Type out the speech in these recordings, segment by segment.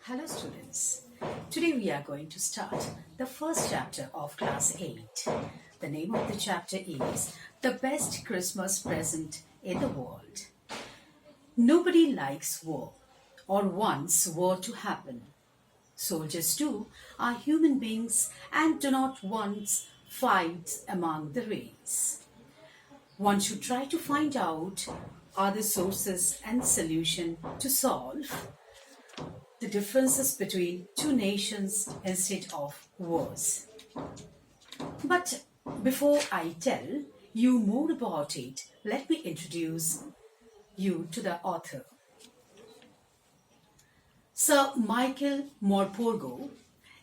Hello students. Today we are going to start the first chapter of class 8. The name of the chapter is The Best Christmas Present in the World. Nobody likes war or wants war to happen. Soldiers too are human beings and do not want fights among the race. One should try to find out are the sources and solution to solve the differences between two nations instead of wars. But before I tell you more about it, let me introduce you to the author. Sir Michael Morpurgo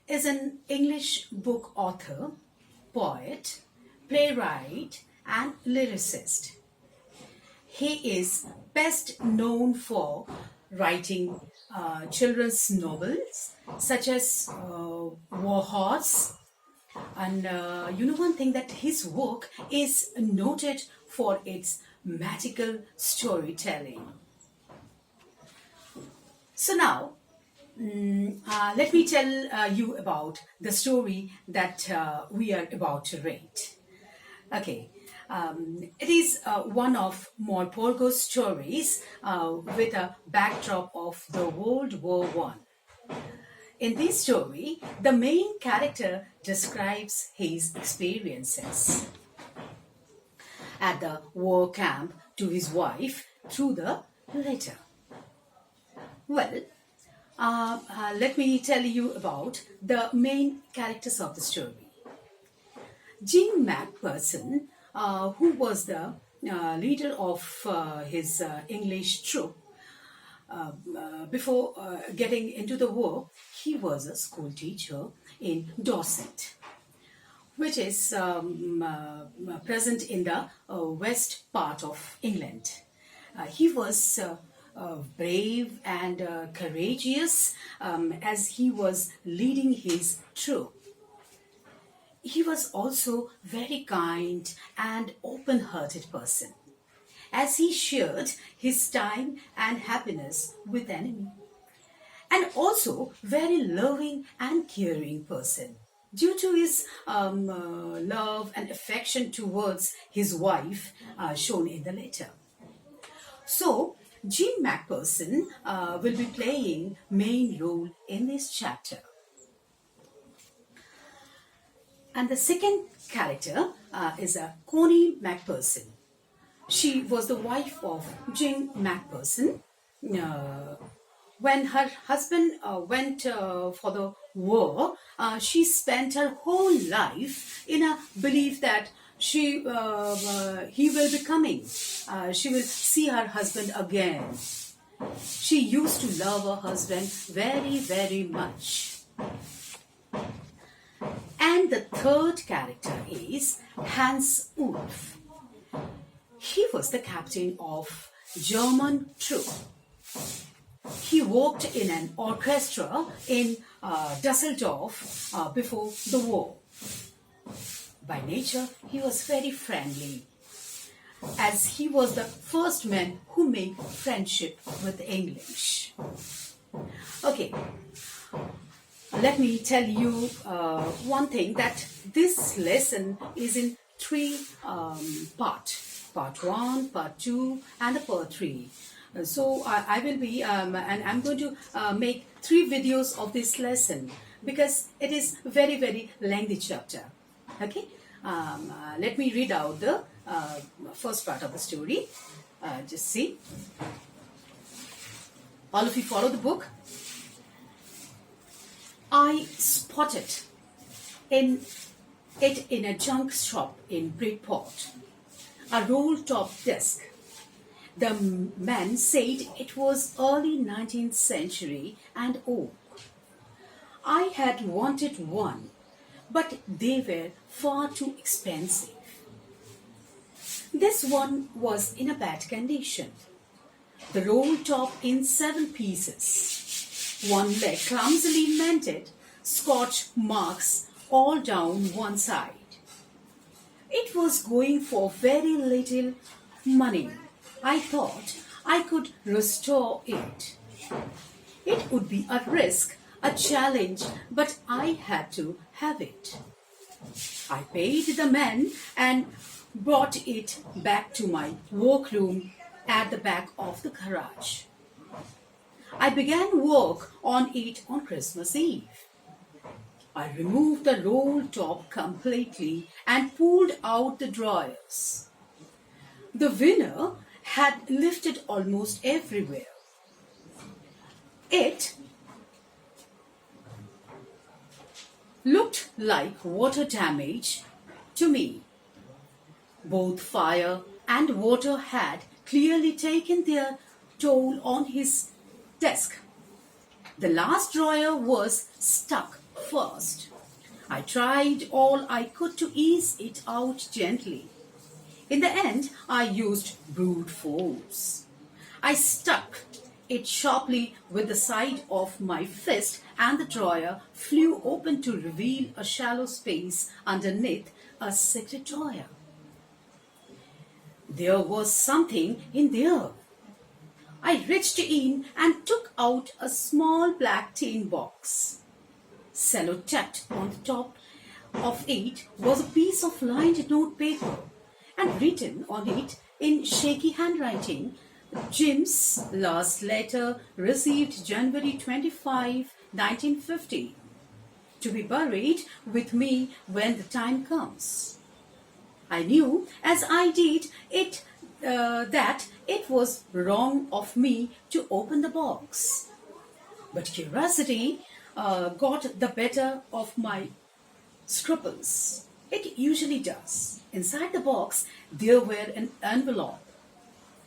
is an English book author, poet, playwright, and lyricist. He is best known for writing children's novels such as War Horse. And one thing that his work is noted for its magical storytelling. So now, let me tell you about the story that we are about to read. Okay. It is one of Morpurgo's stories with a backdrop of the World War I. In this story, the main character describes his experiences at the war camp to his wife through the letter. Well, let me tell you about the main characters of the story. Jean Macpherson, who was the leader of his English troop. Before getting into the war, he was a school teacher in Dorset, which is present in the west part of England. He was brave and courageous as he was leading his troop. He was also very kind and open-hearted person, as he shared his time and happiness with the enemy. And also very loving and caring person, due to his love and affection towards his wife shown in the letter. So, Jean Macpherson will be playing main role in this chapter. And the second character is Connie Macpherson. She was the wife of Jean Macpherson. When her husband went for the war, she spent her whole life in a belief that he will be coming. She will see her husband again. She used to love her husband very, very much. And the third character is Hans Ulf. He was the captain of German troop. He worked in an orchestra in Dusseldorf before the war. By nature, he was very friendly, as he was the first man who made friendship with English. Okay. Let me tell you one thing, that this lesson is in three parts. Part 1, Part 2 and the Part 3. So I will be, and I'm going to make 3 videos of this lesson because it is very, very lengthy chapter. Okay, let me read out the first part of the story. Just see. All of you follow the book. I spotted it in a junk shop in Bridport, a roll-top desk. The man said it was early 19th century and oak. I had wanted one, but they were far too expensive. This one was in a bad condition. The roll-top in 7 pieces. One leg clumsily mended, scotch marks all down one side. It was going for very little money. I thought I could restore it. It would be a risk, a challenge, but I had to have it. I paid the man and brought it back to my workroom at the back of the garage. I began work on it on Christmas Eve. I removed the roll top completely and pulled out the drawers. The winner had lifted almost everywhere. It looked like water damage to me. Both fire and water had clearly taken their toll on his desk. The last drawer was stuck first. I tried all I could to ease it out gently. In the end, I used brute force. I stuck it sharply with the side of my fist, and the drawer flew open to reveal a shallow space underneath a secret drawer. There was something in there. I reached in and took out a small black tin box. Sellotaped on the top of it was a piece of lined notepaper, and written on it in shaky handwriting, Jim's last letter received January 25, 1950. To be buried with me when the time comes. I knew, as I did it, that it was wrong of me to open the box. But curiosity got the better of my scruples. It usually does. Inside the box, there were an envelope.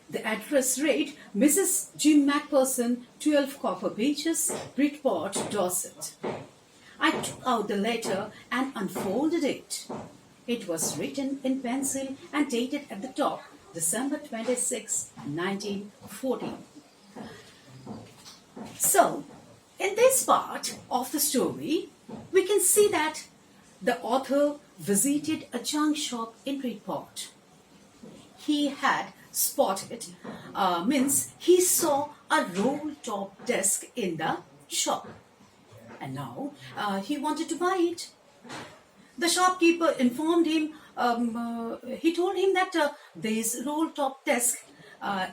The address read, Mrs. Jim Macpherson, 12 Copper Beaches, Bridport, Dorset. I took out the letter and unfolded it. It was written in pencil and dated at the top, December 26, 1940. So, in this part of the story, we can see that the author visited a junk shop in Bridport. He had spotted, he saw a roll-top desk in the shop. And now he wanted to buy it. The shopkeeper informed him, he told him that this roll-top desk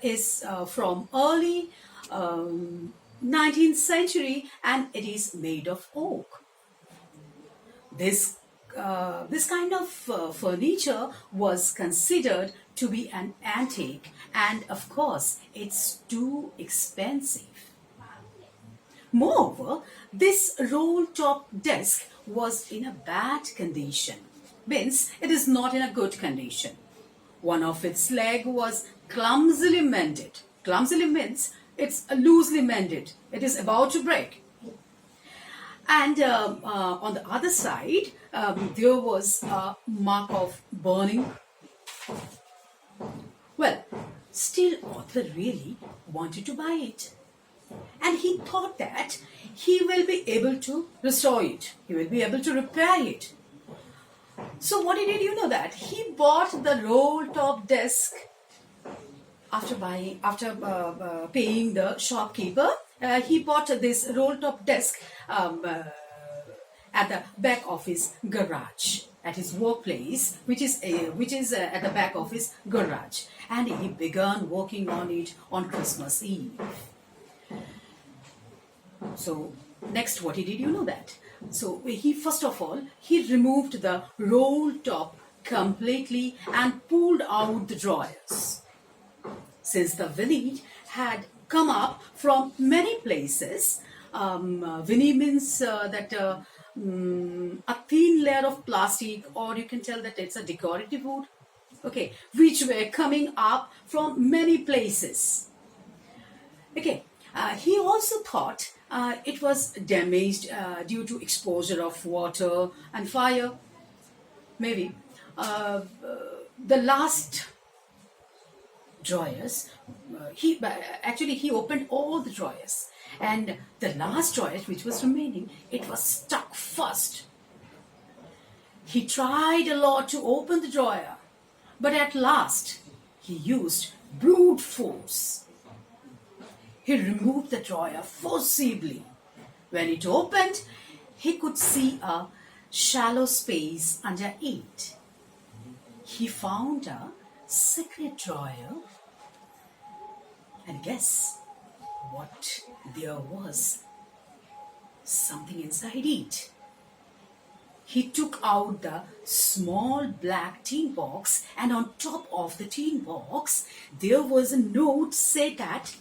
is from early 19th century and it is made of oak. This kind of furniture was considered to be an antique, and of course it's too expensive. Moreover, this roll-top desk was in a bad condition. Means it is not in a good condition. One of its legs was clumsily mended. Clumsily means it's loosely mended. It is about to break. And on the other side, there was a mark of burning. Well, still author really wanted to buy it. And he thought that he will be able to restore it. He will be able to repair it. So what he did, you know that? He bought the roll-top desk after paying the shopkeeper. He bought this roll-top desk at the back of his garage, at his workplace, which is at the back of his garage, and he began working on it on Christmas Eve. So next, what he did, you know that? So he first of all he removed the roll top completely and pulled out the drawers. Since the village had come up from many places, Vinny means that a thin layer of plastic, or you can tell that it's a decorative wood, okay, which were coming up from many places. Okay, he also thought it was damaged due to exposure of water and fire. Maybe the last drawers, he opened all the drawers, and the last drawer which was remaining, it was stuck fast. He tried a lot to open the drawer, but at last he used brute force. He removed the drawer forcibly. When it opened, he could see a shallow space under it. He found a secret drawer, and guess what there was? Something inside it. He took out the small black tin box, and on top of the tin box, there was a note said that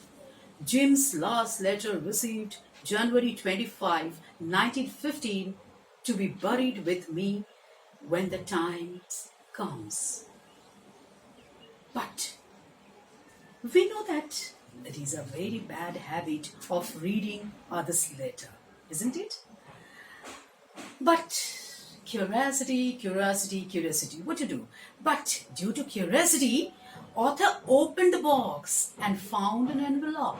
Jim's last letter received January 25, 1915, to be buried with me when the time comes. But we know that it is a very bad habit of reading others' letter, isn't it? But curiosity, curiosity, curiosity. What to do? But due to curiosity, author opened the box and found an envelope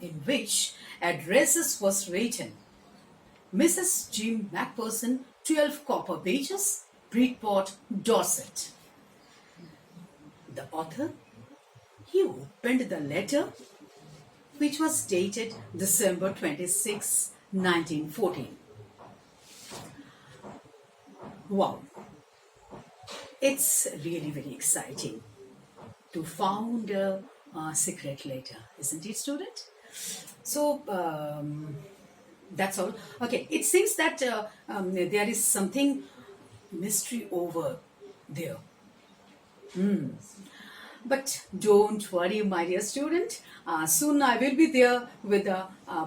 in which addresses was written. Mrs. Jim Macpherson, 12 Copper Beeches, Bridport, Dorset. The author, he opened the letter, which was dated December 26, 1914. Wow, it's really very exciting to found a secret letter, isn't it, student? So that's all. Okay, it seems that there is something mystery over there. But don't worry, my dear student. Soon I will be there with the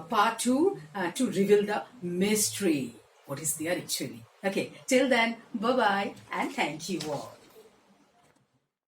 part 2 to reveal the mystery. What is there actually? Okay, till then, bye-bye and thank you all.